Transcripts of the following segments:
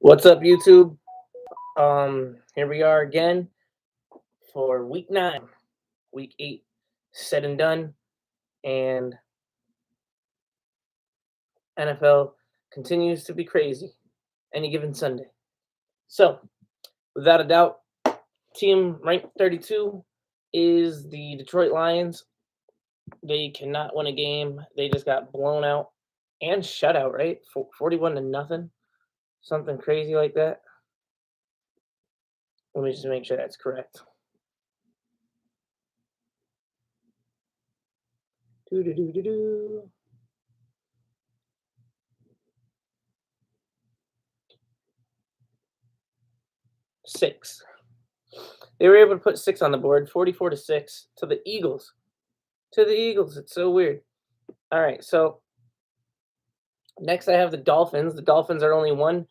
What's up, YouTube? Here we are again for week 9, week 8 said and done, and NFL continues to be crazy any given Sunday. So, without a doubt, team ranked 32 is the Detroit Lions. They cannot win a game. They just got blown out and shut out, right? 41 to nothing, something crazy like that. Let me just make sure that's correct. Do. 6. They were able to put 6 on the board, 44 to 6 to the Eagles. To the Eagles. It's so weird. All right, so next I have the Dolphins. The Dolphins are only 1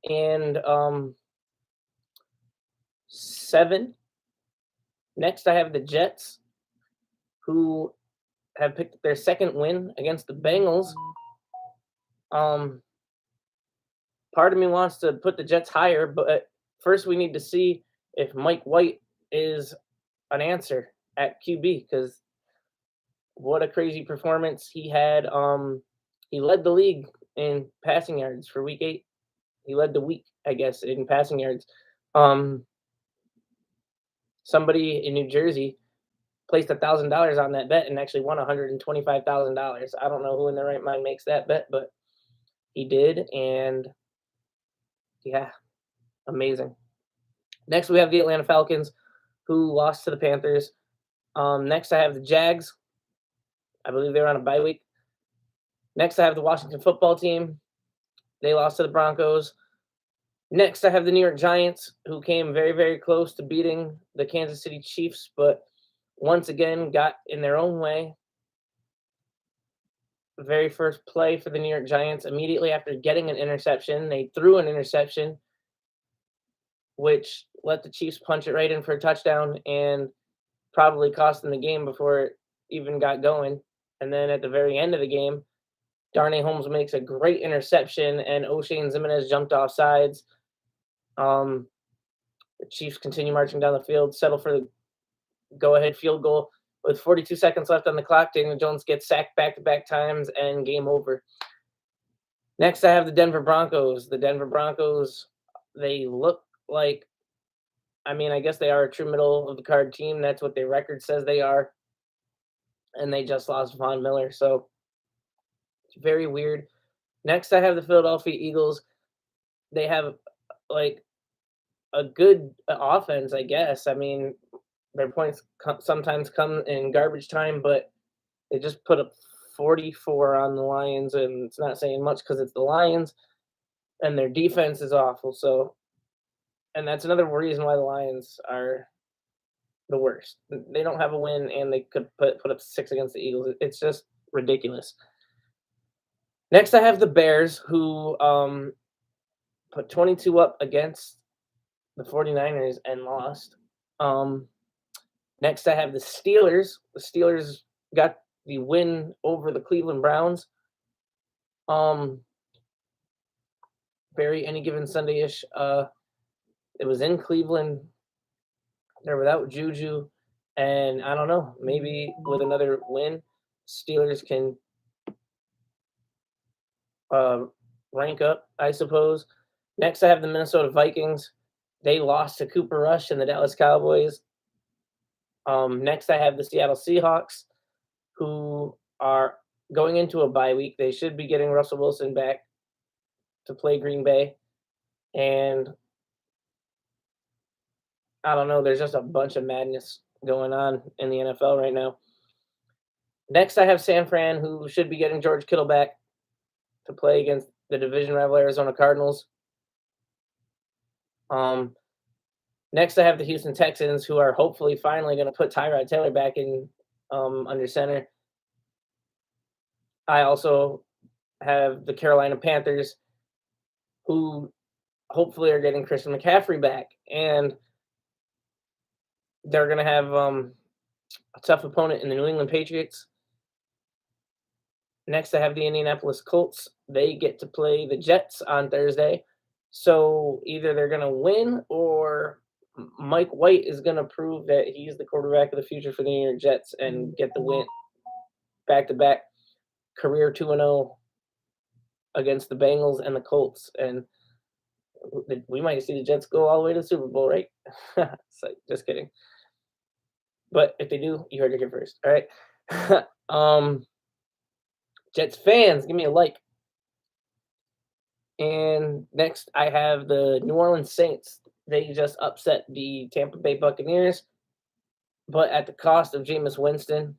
and 7. Next I have the Jets, who have picked their second win against the Bengals. Part of me wants to put the Jets higher, but first we need to see if Mike White is an answer at QB, because what a crazy performance he had. He led the league in passing yards for week 8. He led the week, I guess, in passing yards. Somebody in New Jersey placed $1,000 on that bet and actually won $125,000. I don't know who in their right mind makes that bet, but he did, and yeah, amazing. Next, we have the Atlanta Falcons, who lost to the Panthers. Next, I have the Jags. I believe they were on a bye week. Next, I have the Washington football team. They lost to the Broncos. Next, I have the New York Giants, who came very, very close to beating the Kansas City Chiefs, but once again got in their own way. The very first play for the New York Giants, immediately after getting an interception, they threw an interception, which let the Chiefs punch it right in for a touchdown and probably cost them the game before it even got going. And then at the very end of the game, Darnay Holmes makes a great interception, and O'Shane Ximines jumped off sides. The Chiefs continue marching down the field, settle for the go-ahead field goal. With 42 seconds left on the clock, Daniel Jones gets sacked back-to-back times, and game over. Next, I have the Denver Broncos. The Denver Broncos, they look like, I guess they are a true middle-of-the-card team. That's what their record says they are. And they just lost Von Miller, so it's very weird. Next, I have the Philadelphia Eagles. They have, like, a good offense, I guess. Their points sometimes come in garbage time, but they just put up 44 on the Lions, and it's not saying much because it's the Lions, and their defense is awful. So, and that's another reason why the Lions are the worst. They don't have a win, and they could put up 6 against the Eagles. It's just ridiculous. Next, I have the Bears, who put 22 up against the 49ers and lost. Next, I have the Steelers. The Steelers got the win over the Cleveland Browns. Very any given Sunday-ish. It was in Cleveland. They're without Juju. And I don't know, maybe with another win, Steelers can rank up, I suppose. Next, I have the Minnesota Vikings. They lost to Cooper Rush and the Dallas Cowboys. Next, I have the Seattle Seahawks, who are going into a bye week. They should be getting Russell Wilson back to play Green Bay. And I don't know, there's just a bunch of madness going on in the NFL right now. Next, I have San Fran, who should be getting George Kittle back to play against the division rival Arizona Cardinals. Next, I have the Houston Texans, who are hopefully finally going to put Tyrod Taylor back in under center. I also have the Carolina Panthers, who hopefully are getting Christian McCaffrey back, and they're going to have a tough opponent in the New England Patriots. Next, I have the Indianapolis Colts. They get to play the Jets on Thursday. So either they're going to win or Mike White is going to prove that he's the quarterback of the future for the New York Jets and get the win back to back career 2-0 against the Bengals and the Colts. And we might see the Jets go all the way to the Super Bowl, right? So, just kidding. But if they do, you heard it here first. All right. Jets fans, give me a like. And next, I have the New Orleans Saints. They just upset the Tampa Bay Buccaneers, but at the cost of Jameis Winston.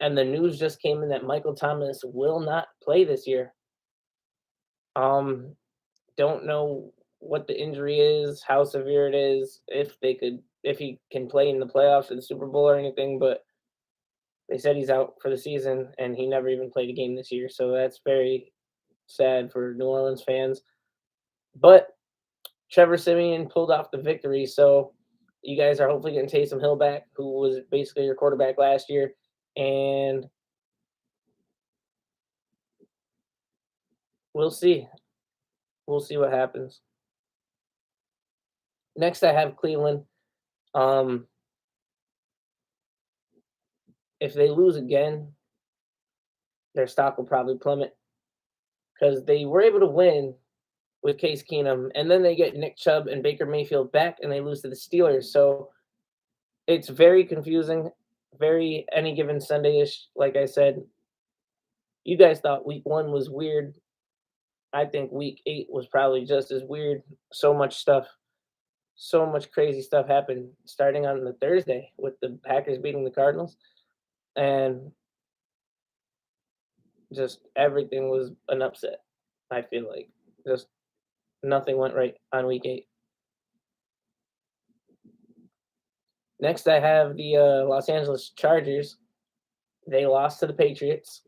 And the news just came in that Michael Thomas will not play this year. Don't know what the injury is, how severe it is, if he can play in the playoffs or the Super Bowl or anything, but they said he's out for the season and he never even played a game this year. So that's very sad for New Orleans fans. But Trevor Siemian pulled off the victory, so you guys are hopefully getting Taysom Hill back, who was basically your quarterback last year, and we'll see. We'll see what happens. Next, I have Cleveland. If they lose again, their stock will probably plummet because they were able to win with Case Keenum, and then they get Nick Chubb and Baker Mayfield back, and they lose to the Steelers. So it's very confusing, very any given Sunday-ish. Like I said, you guys thought week 1 was weird. I think week 8 was probably just as weird. So much stuff, so much crazy stuff happened starting on the Thursday with the Packers beating the Cardinals, and just everything was an upset. I feel like just nothing went right on week 8. Next, I have the Los Angeles Chargers. They lost to the Patriots.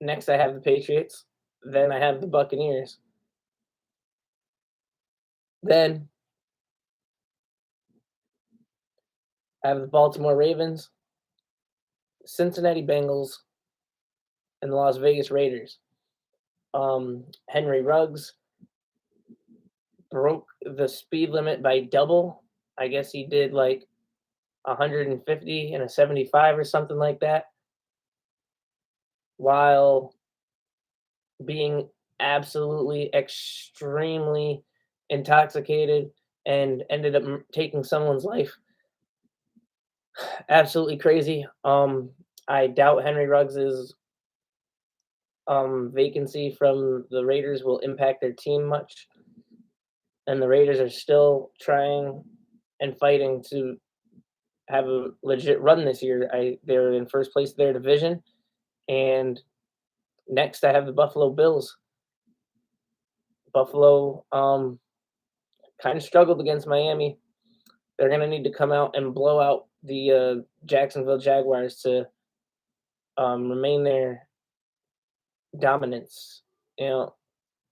Next, I have the Patriots. Then I have the Buccaneers. Then I have the Baltimore Ravens, Cincinnati Bengals, and the Las Vegas Raiders. Henry Ruggs broke the speed limit by double. I guess he did like 150 and a 75 or something like that, while being absolutely extremely intoxicated and ended up taking someone's life. Absolutely crazy. I doubt Henry Ruggs's vacancy from the Raiders will impact their team much. And the Raiders are still trying and fighting to have a legit run this year. They're in first place of their division. And next I have the Buffalo Bills. Buffalo kind of struggled against Miami. They're going to need to come out and blow out the Jacksonville Jaguars to remain their dominance.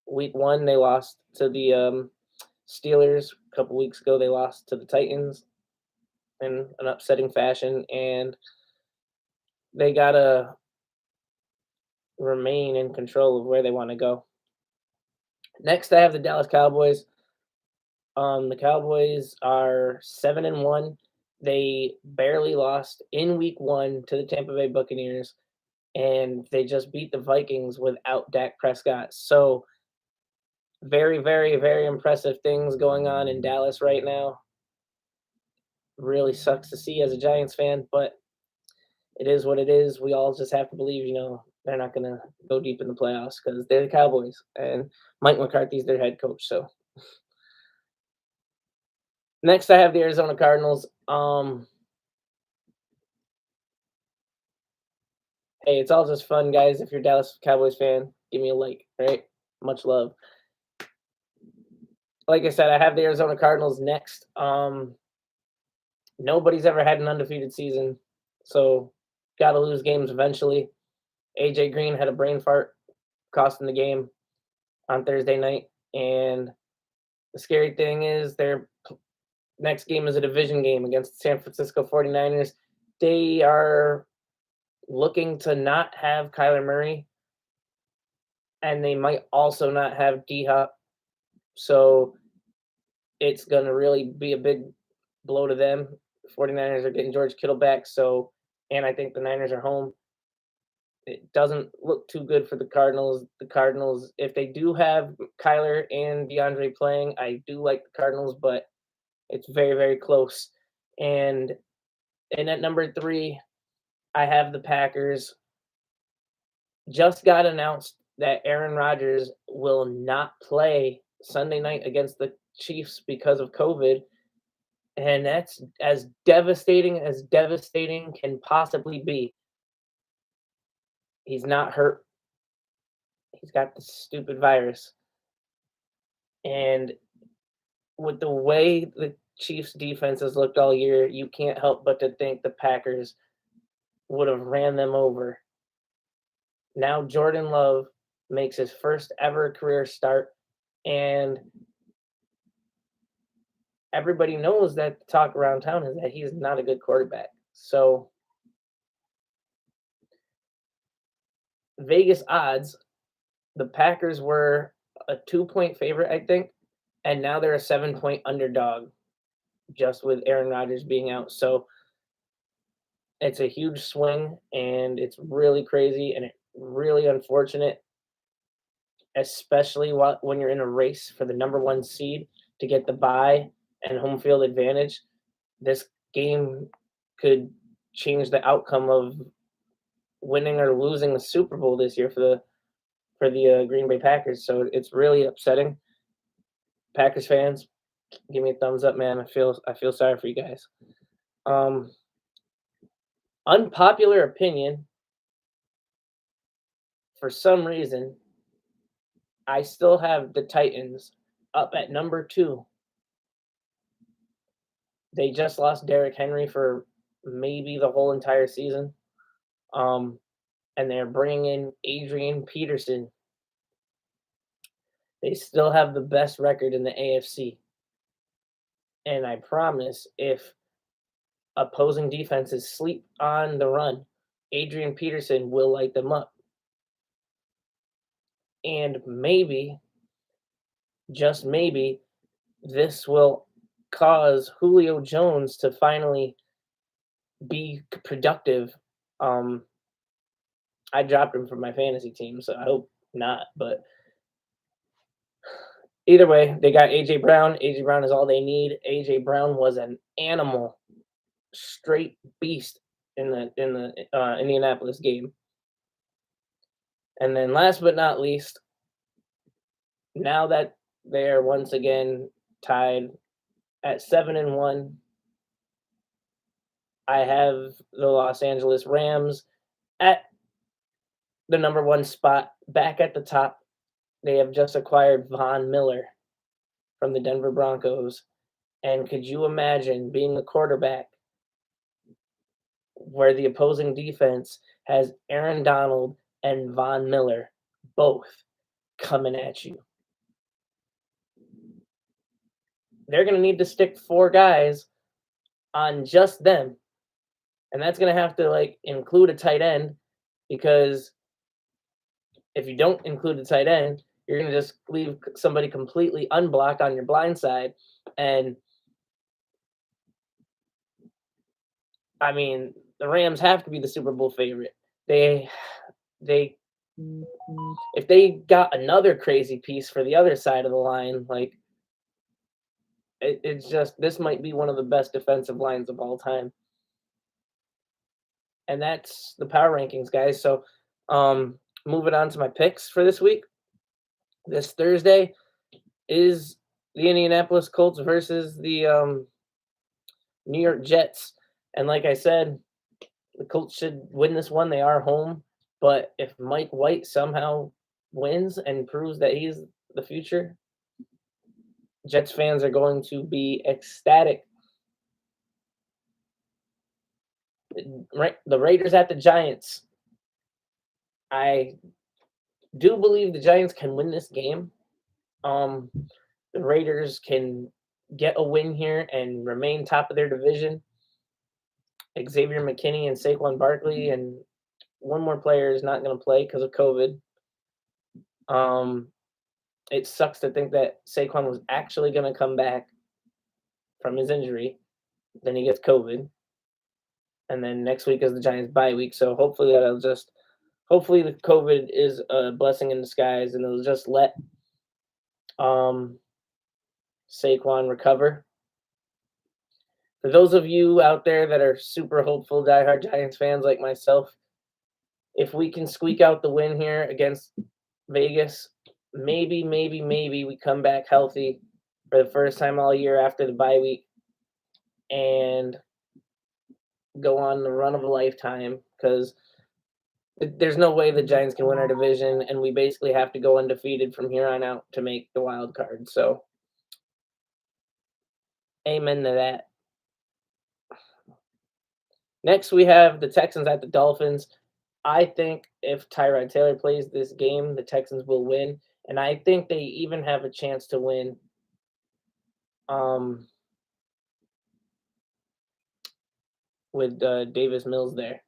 Week 1 they lost to the Steelers. A couple weeks ago they lost to the Titans in an upsetting fashion, and they gotta remain in control of where they want to go. Next, I have the Dallas Cowboys. The Cowboys are 7-1. They barely lost in week 1 to the Tampa Bay Buccaneers, and they just beat the Vikings without Dak Prescott. So very, very, very impressive things going on in Dallas right now. Really sucks to see as a Giants fan, but it is what it is. We all just have to believe, they're not going to go deep in the playoffs because they're the Cowboys, and Mike McCarthy's their head coach. So next, I have the Arizona Cardinals. Hey, it's all just fun, guys. If you're a Dallas Cowboys fan, give me a like, right? Much love. Like I said, I have the Arizona Cardinals next. Nobody's ever had an undefeated season, so got to lose games eventually. AJ Green had a brain fart, costing the game on Thursday night, and the scary thing is their next game is a division game against the San Francisco 49ers. They are looking to not have Kyler Murray and they might also not have D-Hop. So it's going to really be a big blow to them. 49ers are getting George Kittle back, and I think the Niners are home. It doesn't look too good for the Cardinals. The Cardinals, if they do have Kyler and DeAndre playing, I do like the Cardinals, but it's very, very close. And at number 3, I have the Packers. Just got announced that Aaron Rodgers will not play Sunday night against the Chiefs because of COVID. And that's as devastating can possibly be. He's not hurt. He's got the stupid virus. And with the way the Chiefs defense has looked all year, you can't help but to think the Packers would have ran them over. Now Jordan Love makes his first ever career start, and everybody knows that the talk around town is that he's not a good quarterback. So Vegas odds, the Packers were a 2-point favorite, I think, and now they're a 7-point underdog just with Aaron Rodgers being out. So it's a huge swing, and it's really crazy and really unfortunate, especially when you're in a race for the number 1 seed to get the bye and home field advantage. This game could change the outcome of winning or losing the Super Bowl this year for the Green Bay Packers. So it's really upsetting. Packers fans, give me a thumbs up, man. I feel sorry for you guys. Unpopular opinion. For some reason, I still have the Titans up at number 2. They just lost Derrick Henry for maybe the whole entire season. And they're bringing in Adrian Peterson. They still have the best record in the AFC. And I promise, if opposing defenses sleep on the run, Adrian Peterson will light them up. And maybe, just maybe, this will cause Julio Jones to finally be productive. I dropped him from my fantasy team, so I hope not. But either way, they got A.J. Brown. A.J. Brown is all they need. A.J. Brown was an animal, straight beast in the Indianapolis game. And then last but not least, now that they are once again tied at 7-1, I have the Los Angeles Rams at the number 1 spot, back at the top. They have just acquired Von Miller from the Denver Broncos. And could you imagine being the quarterback where the opposing defense has Aaron Donald and Von Miller both coming at you? They're going to need to stick 4 guys on just them. And that's going to have to include a tight end, because if you don't include a tight end, you're going to just leave somebody completely unblocked on your blind side. And I mean, the Rams have to be the Super Bowl favorite. If they got another crazy piece for the other side of the line, it's just, this might be one of the best defensive lines of all time. And that's the power rankings, guys. So moving on to my picks for this week. This Thursday is the Indianapolis Colts versus the New York Jets. And like I said, the Colts should win this one. They are home. But if Mike White somehow wins and proves that he's the future, Jets fans are going to be ecstatic. The Raiders at the Giants. I do believe the Giants can win this game. The Raiders can get a win here and remain top of their division. Xavier McKinney and Saquon Barkley and one more player is not going to play because of COVID. It sucks to think that Saquon was actually going to come back from his injury. Then he gets COVID, and then next week is the Giants' bye week. So hopefully the COVID is a blessing in disguise, and it'll just let um, Saquon recover. For those of you out there that are super hopeful, diehard Giants fans like myself, if we can squeak out the win here against Vegas, maybe we come back healthy for the first time all year after the bye week and go on the run of a lifetime, because there's no way the Giants can win our division, and we basically have to go undefeated from here on out to make the wild card. So, amen to that. Next, we have the Texans at the Dolphins. I think if Tyrod Taylor plays this game, the Texans will win, and I think they even have a chance to win with Davis Mills there,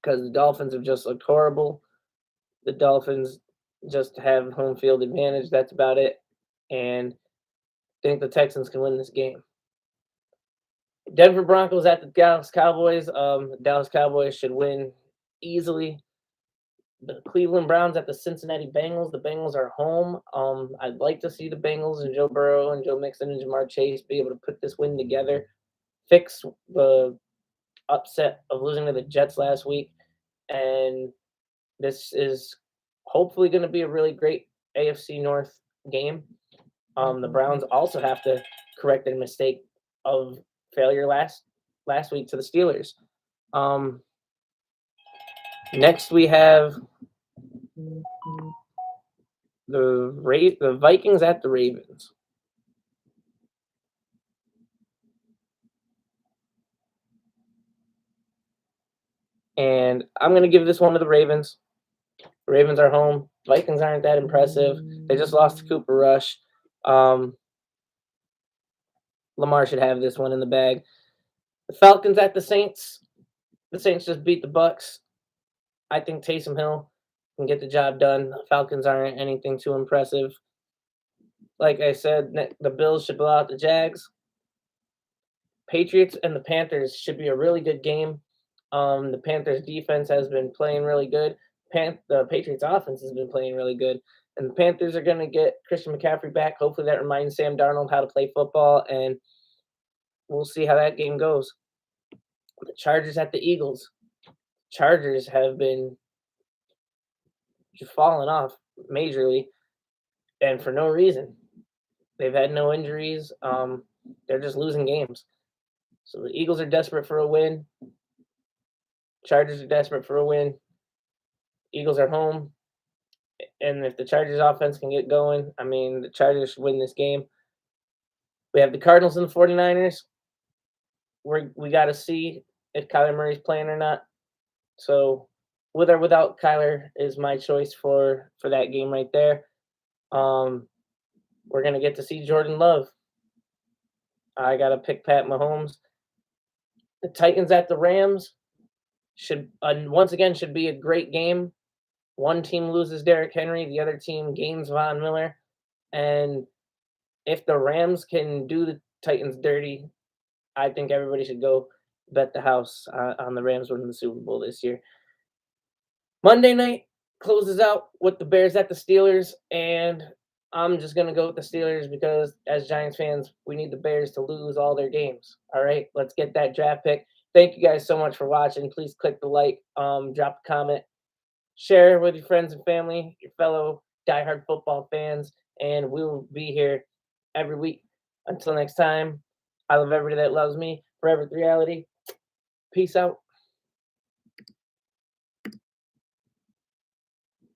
because the Dolphins have just looked horrible. The Dolphins just have home field advantage. That's about it, and I think the Texans can win this game. Denver Broncos at the Dallas Cowboys. The Dallas Cowboys should win easily. The Cleveland Browns at the Cincinnati Bengals. The Bengals are home. I'd like to see the Bengals and Joe Burrow and Joe Mixon and Jamar Chase be able to put this win together, fix the upset of losing to the Jets last week, and this is hopefully going to be a really great AFC North game. The Browns also have to correct their mistake of failure last week to the Steelers. Next we have the Vikings at the Ravens. And I'm going to give this one to the Ravens. The Ravens are home. Vikings aren't that impressive. They just lost to Cooper Rush. Lamar should have this one in the bag. The Falcons at the Saints. The Saints just beat the Bucks. I think Taysom Hill can get the job done. The Falcons aren't anything too impressive. Like I said, the Bills should blow out the Jags. Patriots and the Panthers should be a really good game. The Panthers defense has been playing really good. The Patriots offense has been playing really good. And the Panthers are going to get Christian McCaffrey back. Hopefully that reminds Sam Darnold how to play football, and we'll see how that game goes. The Chargers at the Eagles. Chargers have been falling off majorly, and for no reason. They've had no injuries. They're just losing games. So the Eagles are desperate for a win. Chargers are desperate for a win. Eagles are home. And if the Chargers offense can get going, I mean, the Chargers should win this game. We have the Cardinals and the 49ers. We got to see if Kyler Murray's playing or not. So with or without Kyler is my choice for that game right there. We're going to get to see Jordan Love. I got to pick Pat Mahomes. The Titans at the Rams should once again be a great game. One team loses Derrick Henry, the other team gains Von Miller. And if the Rams can do the Titans dirty, I think everybody should go bet the house on the Rams winning the Super Bowl this year. Monday night closes out with the Bears at the Steelers, and I'm just going to go with the Steelers because as Giants fans, we need the Bears to lose all their games. All right, let's get that draft pick. Thank you guys so much for watching. Please click the like, drop a comment, share with your friends and family, your fellow diehard football fans, and we will be here every week. Until next time, I love everybody that loves me. Forever reality. Peace out.